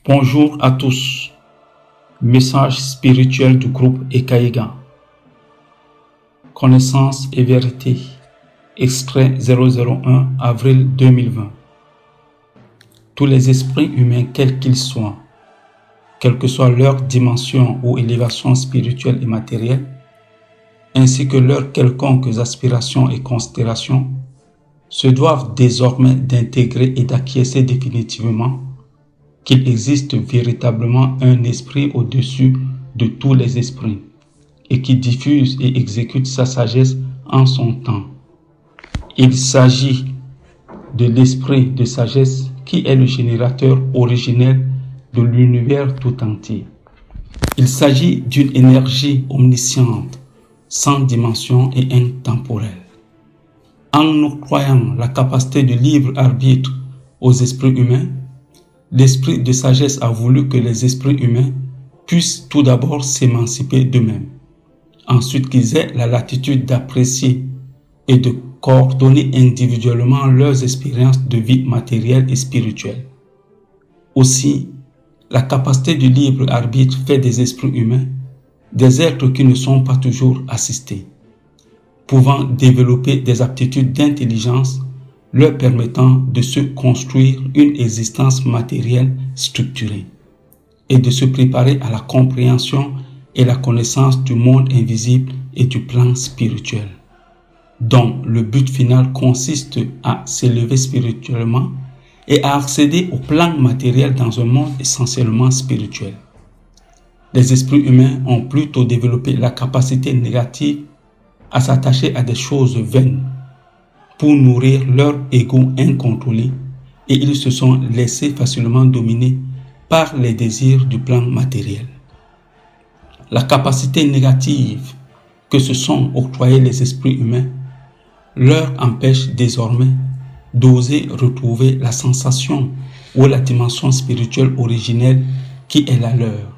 Bonjour à tous. Message spirituel du groupe Ekaïga. Connaissance et vérité. Extrait 001 avril 2020. Tous les esprits humains, quels qu'ils soient, quelle que soit leur dimension ou élévation spirituelle et matérielle, ainsi que leurs quelconques aspirations et considérations, se doivent désormais d'intégrer et d'acquiescer définitivement qu'il existe véritablement un esprit au-dessus de tous les esprits et qui diffuse et exécute sa sagesse en son temps. Il s'agit de l'esprit de sagesse qui est le générateur originel de l'univers tout entier. Il s'agit d'une énergie omnisciente, sans dimension et intemporelle. En octroyant la capacité de libre arbitre aux esprits humains, l'esprit de sagesse a voulu que les esprits humains puissent tout d'abord s'émanciper d'eux-mêmes, ensuite qu'ils aient la latitude d'apprécier et de coordonner individuellement leurs expériences de vie matérielle et spirituelle. Aussi, la capacité de libre arbitre fait des esprits humains des êtres qui ne sont pas toujours assistés, pouvant développer des aptitudes d'intelligence leur permettant de se construire une existence matérielle structurée et de se préparer à la compréhension et la connaissance du monde invisible et du plan spirituel, dont le but final consiste à s'élever spirituellement et à accéder au plan matériel dans un monde essentiellement spirituel. Les esprits humains ont plutôt développé la capacité négative à s'attacher à des choses vaines pour nourrir leur ego incontrôlé et ils se sont laissés facilement dominer par les désirs du plan matériel. La capacité négative que se sont octroyés les esprits humains leur empêche désormais d'oser retrouver la sensation ou la dimension spirituelle originelle qui est la leur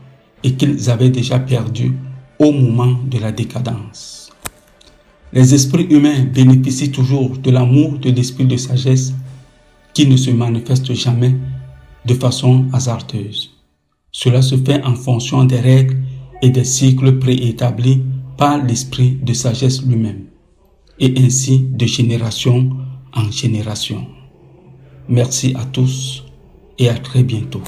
et qu'ils avaient déjà perdue au moment de la décadence. Les esprits humains bénéficient toujours de l'amour de l'esprit de sagesse qui ne se manifeste jamais de façon hasardeuse. Cela se fait en fonction des règles et des cycles préétablis par l'esprit de sagesse lui-même, et ainsi de génération en génération. Merci à tous et à très bientôt.